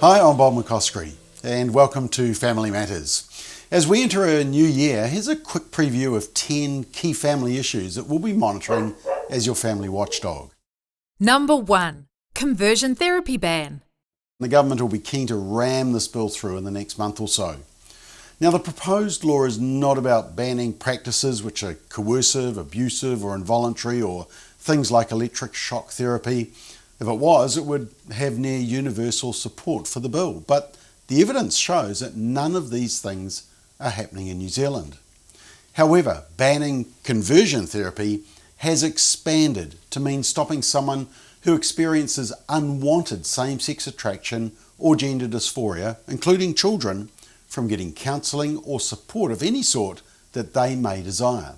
Hi, I'm Bob McCoskrie and welcome to Family Matters. As we enter a new year, here's a quick preview of 10 key family issues that we'll be monitoring as your family watchdog. Number 1. Conversion therapy ban. The government will be keen to ram this bill through in the next month or so. Now, the proposed law is not about banning practices which are coercive, abusive or involuntary, or things like electric shock therapy. If it was, it would have near universal support for the bill. But the evidence shows that none of these things are happening in New Zealand. However, banning conversion therapy has expanded to mean stopping someone who experiences unwanted same-sex attraction or gender dysphoria, including children, from getting counselling or support of any sort that they may desire.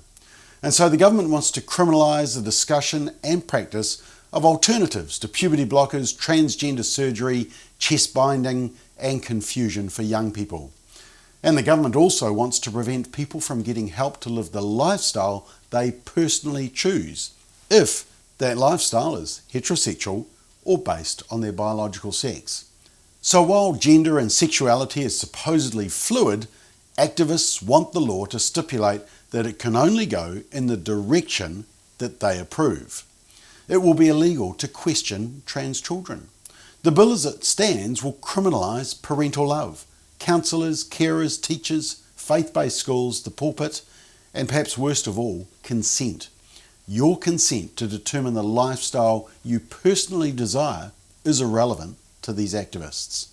And so the government wants to criminalise the discussion and practice of alternatives to puberty blockers, transgender surgery, chest binding and confusion for young people. And the government also wants to prevent people from getting help to live the lifestyle they personally choose, if that lifestyle is heterosexual or based on their biological sex. So while gender and sexuality is supposedly fluid, activists want the law to stipulate that it can only go in the direction that they approve. It will be illegal to question trans children. The bill as it stands will criminalise parental love, counsellors, carers, teachers, faith-based schools, the pulpit, and perhaps worst of all, consent. Your consent to determine the lifestyle you personally desire is irrelevant to these activists.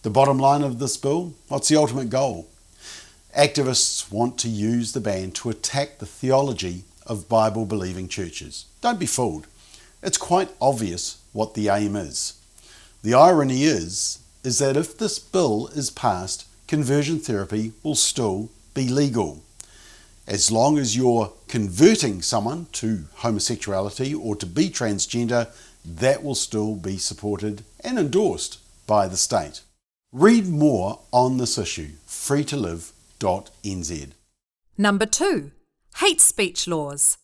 The bottom line of this bill, what's the ultimate goal? Activists want to use the ban to attack the theology of Bible-believing churches. Don't be fooled. It's quite obvious what the aim is. The irony is that if this bill is passed, conversion therapy will still be legal. As long as you're converting someone to homosexuality or to be transgender, that will still be supported and endorsed by the state. Read more on this issue, freetolive.nz. Number 2. Hate speech laws.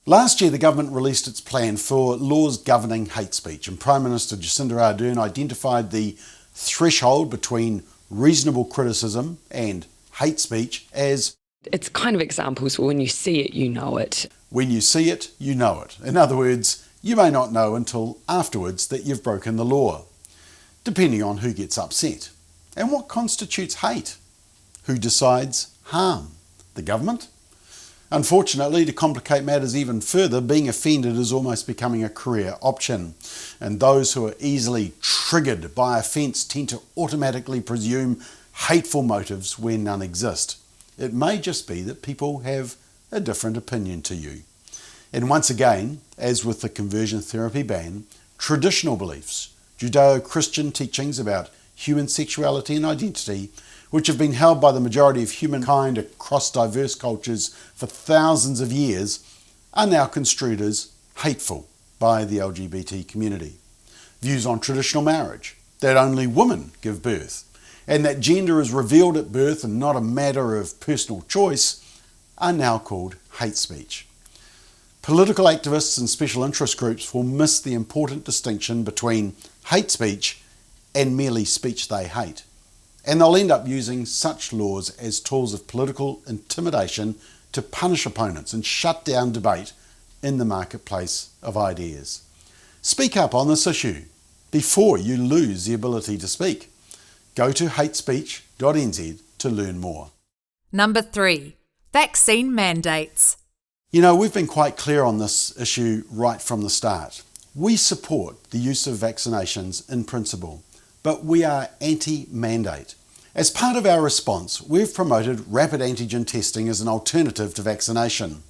Last year, the government released its plan for laws governing hate speech, and Prime Minister Jacinda Ardern identified the threshold between reasonable criticism and hate speech as it's kind of examples when you see it, you know it. When you see it, you know it. In other words, you may not know until afterwards that you've broken the law, depending on who gets upset. And what constitutes hate? Who decides harm? The government? Unfortunately, to complicate matters even further, being offended is almost becoming a career option. And those who are easily triggered by offence tend to automatically presume hateful motives where none exist. It may just be that people have a different opinion to you. And once again, as with the conversion therapy ban, traditional beliefs, Judeo-Christian teachings about human sexuality and identity, which have been held by the majority of humankind across diverse cultures for thousands of years, are now construed as hateful by the LGBT community. Views on traditional marriage, that only women give birth, and that gender is revealed at birth and not a matter of personal choice, are now called hate speech. Political activists and special interest groups will miss the important distinction between hate speech and merely speech they hate. And they'll end up using such laws as tools of political intimidation to punish opponents and shut down debate in the marketplace of ideas. Speak up on this issue before you lose the ability to speak. Go to hatespeech.nz to learn more. Number 3. Vaccine mandates. You know, we've been quite clear on this issue right from the start. We support the use of vaccinations in principle, but we are anti-mandate. As part of our response, we've promoted rapid antigen testing as an alternative to vaccination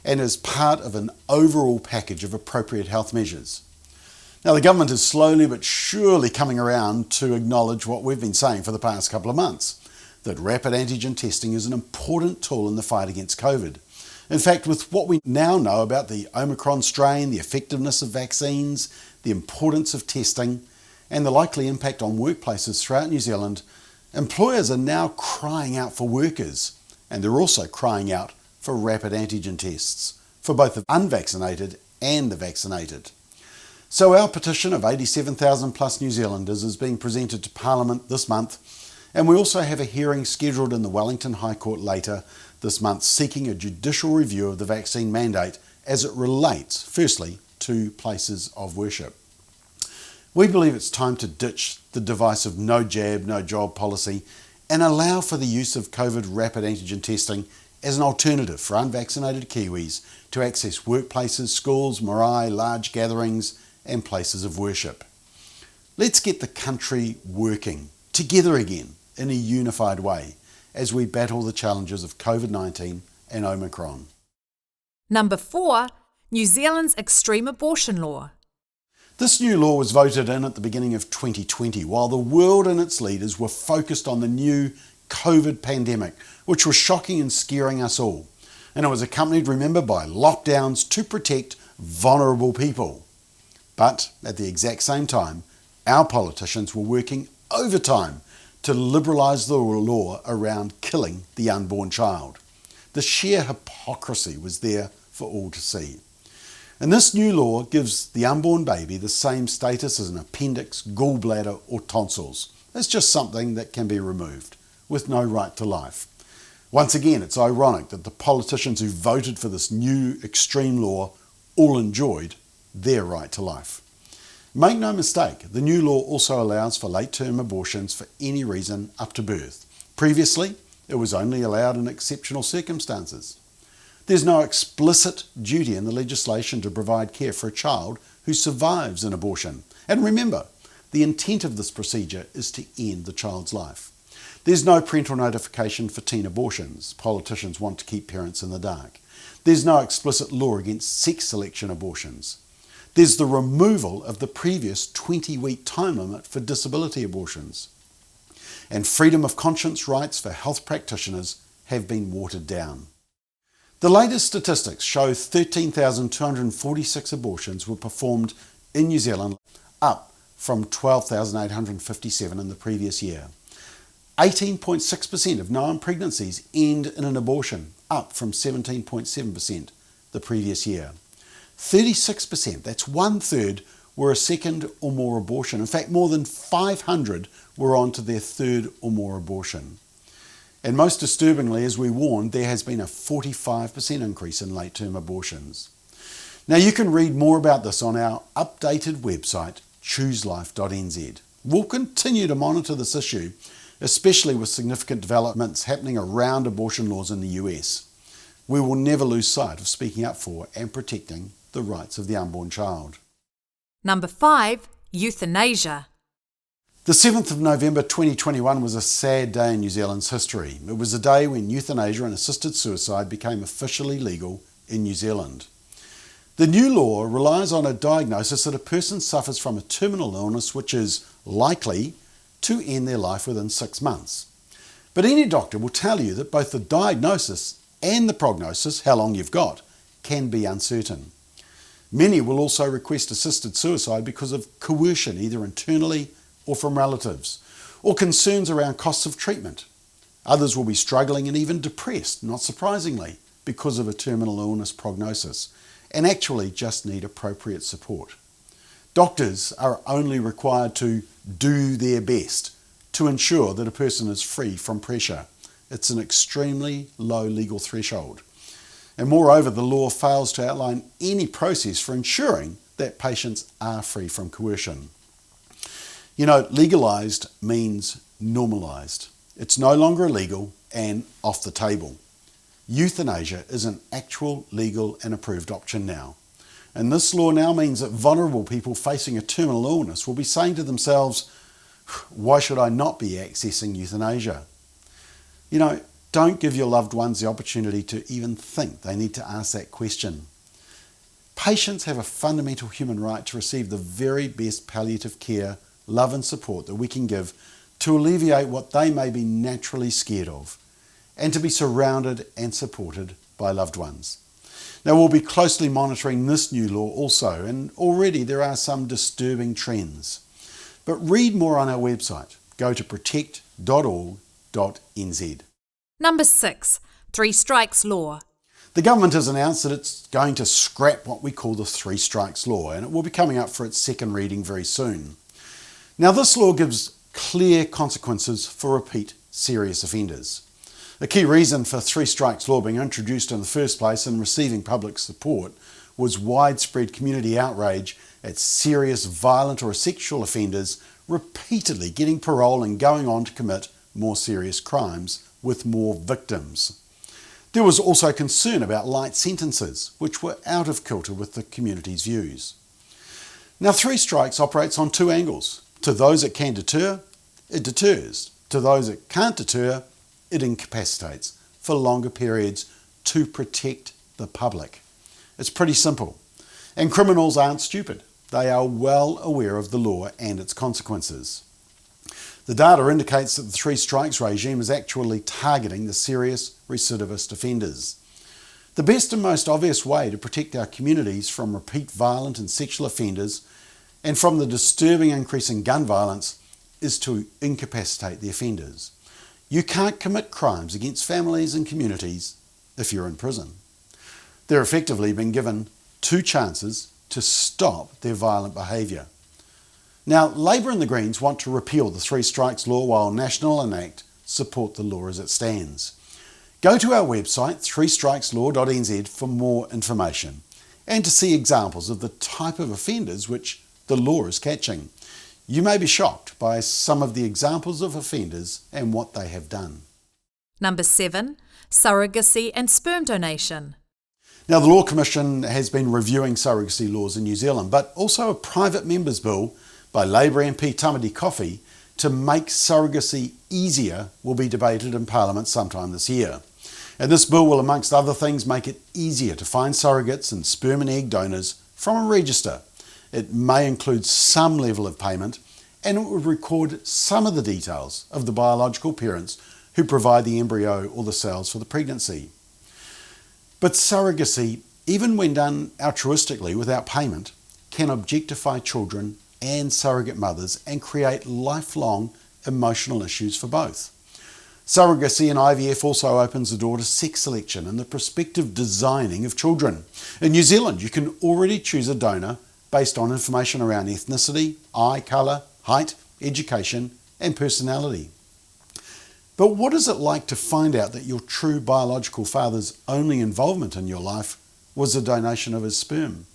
and as part of an overall package of appropriate health measures. Now, the government is slowly but surely coming around to acknowledge what we've been saying for the past couple of months, that rapid antigen testing is an important tool in the fight against COVID. In fact, with what we now know about the Omicron strain, the effectiveness of vaccines, the importance of testing, and the likely impact on workplaces throughout New Zealand, employers are now crying out for workers, and they're also crying out for rapid antigen tests for both the unvaccinated and the vaccinated. So our petition of 87,000 plus New Zealanders is being presented to Parliament this month, and we also have a hearing scheduled in the Wellington High Court later this month seeking a judicial review of the vaccine mandate as it relates, firstly, to places of worship. We believe it's time to ditch the divisive no jab, no job policy and allow for the use of COVID rapid antigen testing as an alternative for unvaccinated Kiwis to access workplaces, schools, marae, large gatherings and places of worship. Let's get the country working together again in a unified way as we battle the challenges of COVID-19 and Omicron. Number 4, New Zealand's extreme abortion law. This new law was voted in at the beginning of 2020 while the world and its leaders were focused on the new COVID pandemic, which was shocking and scaring us all. And it was accompanied, remember, by lockdowns to protect vulnerable people. But at the exact same time, our politicians were working overtime to liberalise the law around killing the unborn child. The sheer hypocrisy was there for all to see. And this new law gives the unborn baby the same status as an appendix, gallbladder or tonsils. It's just something that can be removed, with no right to life. Once again, it's ironic that the politicians who voted for this new extreme law all enjoyed their right to life. Make no mistake, the new law also allows for late-term abortions for any reason up to birth. Previously, it was only allowed in exceptional circumstances. There's no explicit duty in the legislation to provide care for a child who survives an abortion. And remember, the intent of this procedure is to end the child's life. There's no parental notification for teen abortions. Politicians want to keep parents in the dark. There's no explicit law against sex selection abortions. There's the removal of the previous 20-week time limit for disability abortions. And freedom of conscience rights for health practitioners have been watered down. The latest statistics show 13,246 abortions were performed in New Zealand, up from 12,857 in the previous year. 18.6% of known pregnancies end in an abortion, up from 17.7% the previous year. 36%, that's 1/3, were a second or more abortion. In fact, more than 500 were on to their third or more abortion. And most disturbingly, as we warned, there has been a 45% increase in late-term abortions. Now you can read more about this on our updated website, chooselife.nz. We'll continue to monitor this issue, especially with significant developments happening around abortion laws in the US. We will never lose sight of speaking up for and protecting the rights of the unborn child. Number 5, euthanasia. The 7th of November 2021 was a sad day in New Zealand's history. It was a day when euthanasia and assisted suicide became officially legal in New Zealand. The new law relies on a diagnosis that a person suffers from a terminal illness which is likely to end their life within 6 months. But any doctor will tell you that both the diagnosis and the prognosis, how long you've got, can be uncertain. Many will also request assisted suicide because of coercion, either internally or from relatives, or concerns around costs of treatment. Others will be struggling and even depressed, not surprisingly, because of a terminal illness prognosis, and actually just need appropriate support. Doctors are only required to do their best to ensure that a person is free from pressure. It's an extremely low legal threshold. And moreover, the law fails to outline any process for ensuring that patients are free from coercion. You know, legalised means normalised. It's no longer illegal and off the table. Euthanasia is an actual legal and approved option now. And this law now means that vulnerable people facing a terminal illness will be saying to themselves, why should I not be accessing euthanasia? You know, don't give your loved ones the opportunity to even think they need to ask that question. Patients have a fundamental human right to receive the very best palliative care, love and support that we can give to alleviate what they may be naturally scared of, and to be surrounded and supported by loved ones. Now we'll be closely monitoring this new law also, and already there are some disturbing trends. But read more on our website. Go to protect.org.nz. Number 6, 3 strikes law. The government has announced that it's going to scrap what we call the three strikes law, and it will be coming up for its second reading very soon. Now, this law gives clear consequences for repeat serious offenders. The key reason for three strikes law being introduced in the first place and receiving public support was widespread community outrage at serious violent or sexual offenders repeatedly getting parole and going on to commit more serious crimes with more victims. There was also concern about light sentences, which were out of kilter with the community's views. Now, three strikes operates on two angles. To those it can deter, it deters. To those it can't deter, it incapacitates for longer periods to protect the public. It's pretty simple. And criminals aren't stupid. They are well aware of the law and its consequences. The data indicates that the three strikes regime is actually targeting the serious recidivist offenders. The best and most obvious way to protect our communities from repeat violent and sexual offenders and from the disturbing increase in gun violence is to incapacitate the offenders. You can't commit crimes against families and communities if you're in prison. They're effectively been given two chances to stop their violent behaviour. Now, Labor and the Greens want to repeal the three strikes law while National and ACT support the law as it stands. Go to our website, threestrikeslaw.nz, for more information and to see examples of the type of offenders which the law is catching. You may be shocked by some of the examples of offenders and what they have done. Number 7, surrogacy and sperm donation. Now, the Law Commission has been reviewing surrogacy laws in New Zealand, but also a private member's bill by Labor MP Tamati Coffey to make surrogacy easier will be debated in Parliament sometime this year. And this bill will, amongst other things, make it easier to find surrogates and sperm and egg donors from a register. It may include some level of payment, and it would record some of the details of the biological parents who provide the embryo or the cells for the pregnancy. But surrogacy, even when done altruistically without payment, can objectify children and surrogate mothers and create lifelong emotional issues for both. Surrogacy and IVF also opens the door to sex selection and the prospective designing of children. In New Zealand, you can already choose a donor based on information around ethnicity, eye colour, height, education and personality. But what is it like to find out that your true biological father's only involvement in your life was the donation of his sperm?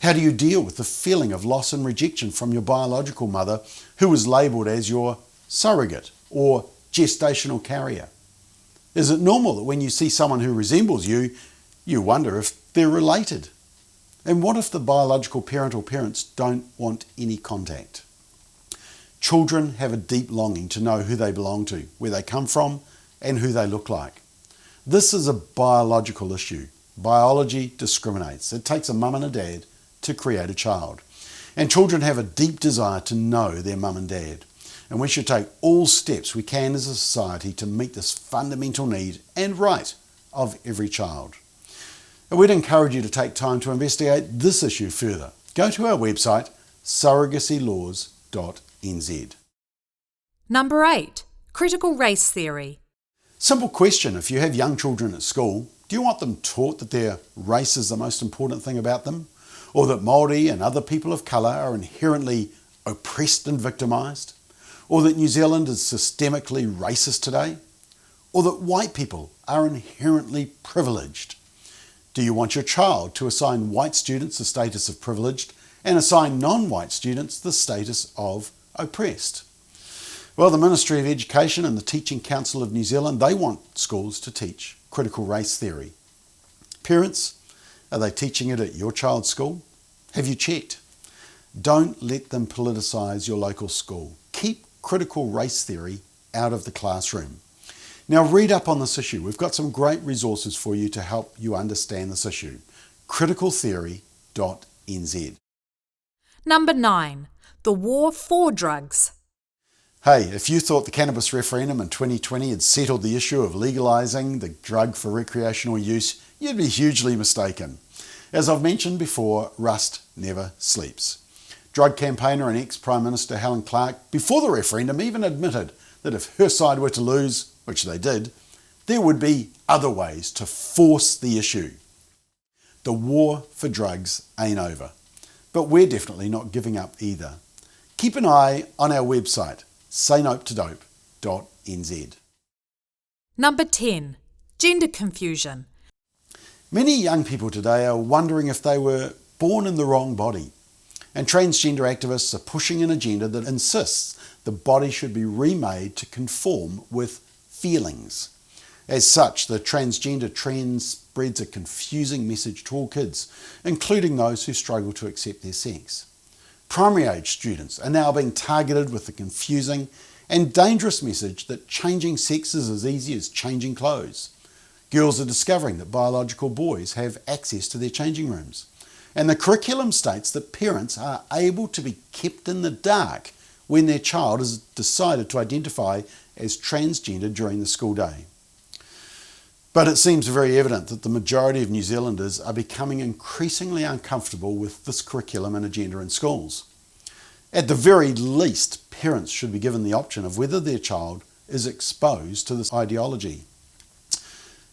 How do you deal with the feeling of loss and rejection from your biological mother who was labelled as your surrogate or gestational carrier? Is it normal that when you see someone who resembles you, you wonder if they're related? And what if the biological parent or parents don't want any contact? Children have a deep longing to know who they belong to, where they come from, and who they look like. This is a biological issue. Biology discriminates. It takes a mum and a dad to create a child. And children have a deep desire to know their mum and dad. And we should take all steps we can as a society to meet this fundamental need and right of every child. And we'd encourage you to take time to investigate this issue further. Go to our website, surrogacylaws.nz. Number 8, critical race theory. Simple question: if you have young children at school, do you want them taught that their race is the most important thing about them? Or that Māori and other people of colour are inherently oppressed and victimised? Or that New Zealand is systemically racist today? Or that white people are inherently privileged? Do you want your child to assign white students the status of privileged and assign non-white students the status of oppressed? Well, the Ministry of Education and the Teaching Council of New Zealand, they want schools to teach critical race theory. Parents, are they teaching it at your child's school? Have you checked? Don't let them politicise your local school. Keep critical race theory out of the classroom. Now, read up on this issue. We've got some great resources for you to help you understand this issue. criticaltheory.nz. Number 9, the war for drugs. Hey, if you thought the cannabis referendum in 2020 had settled the issue of legalising the drug for recreational use, you'd be hugely mistaken. As I've mentioned before, rust never sleeps. Drug campaigner and ex-Prime Minister Helen Clark, before the referendum, even admitted that if her side were to lose, which they did, there would be other ways to force the issue. The war for drugs ain't over, but we're definitely not giving up either. Keep an eye on our website, saynope2dope.nz. Number 10. Gender confusion. Many young people today are wondering if they were born in the wrong body, and transgender activists are pushing an agenda that insists the body should be remade to conform with feelings. As such, the transgender trend spreads a confusing message to all kids, including those who struggle to accept their sex. Primary age students are now being targeted with the confusing and dangerous message that changing sex is as easy as changing clothes. Girls are discovering that biological boys have access to their changing rooms. And the curriculum states that parents are able to be kept in the dark when their child has decided to identify as transgender during the school day. But it seems very evident that the majority of New Zealanders are becoming increasingly uncomfortable with this curriculum and agenda in schools. At the very least, parents should be given the option of whether their child is exposed to this ideology.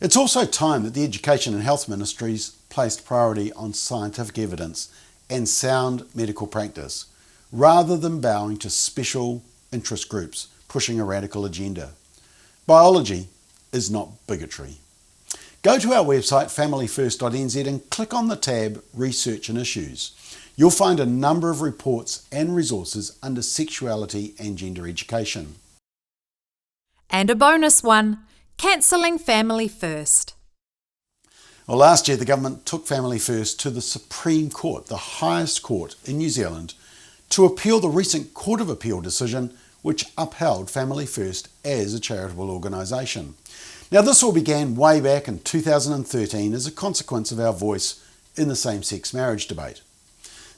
It's also time that the Education and Health Ministries placed priority on scientific evidence and sound medical practice, rather than bowing to special interest groups pushing a radical agenda. Biology is not bigotry. Go to our website familyfirstnz and click on the tab Research and Issues. You'll find a number of reports and resources under sexuality and gender education. And a bonus one, cancelling Family First. Well, last year the government took Family First to the Supreme Court, the highest court in New Zealand, to appeal the recent Court of Appeal decision which upheld Family First as a charitable organisation. Now, this all began way back in 2013 as a consequence of our voice in the same-sex marriage debate.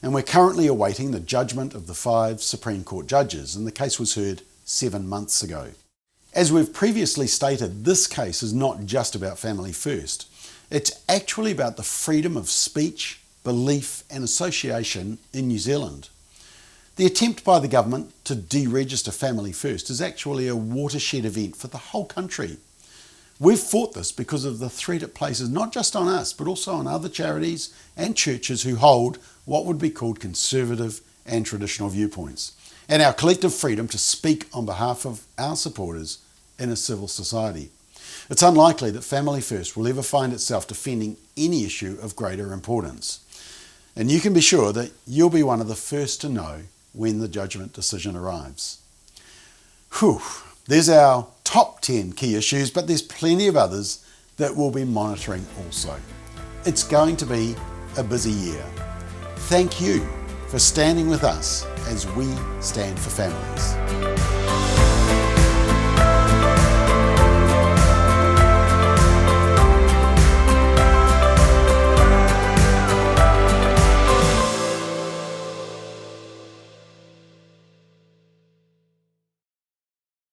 And we're currently awaiting the judgment of the 5 Supreme Court judges, and the case was heard 7 months ago. As we've previously stated, this case is not just about Family First. It's actually about the freedom of speech, belief and association in New Zealand. The attempt by the government to deregister Family First is actually a watershed event for the whole country. We've fought this because of the threat it places not just on us, but also on other charities and churches who hold what would be called conservative and traditional viewpoints, and our collective freedom to speak on behalf of our supporters in a civil society. It's unlikely that Family First will ever find itself defending any issue of greater importance. And you can be sure that you'll be one of the first to know when the judgment decision arrives. Whew, there's our top 10 key issues, but there's plenty of others that we'll be monitoring also. It's going to be a busy year. Thank you for standing with us as we stand for families.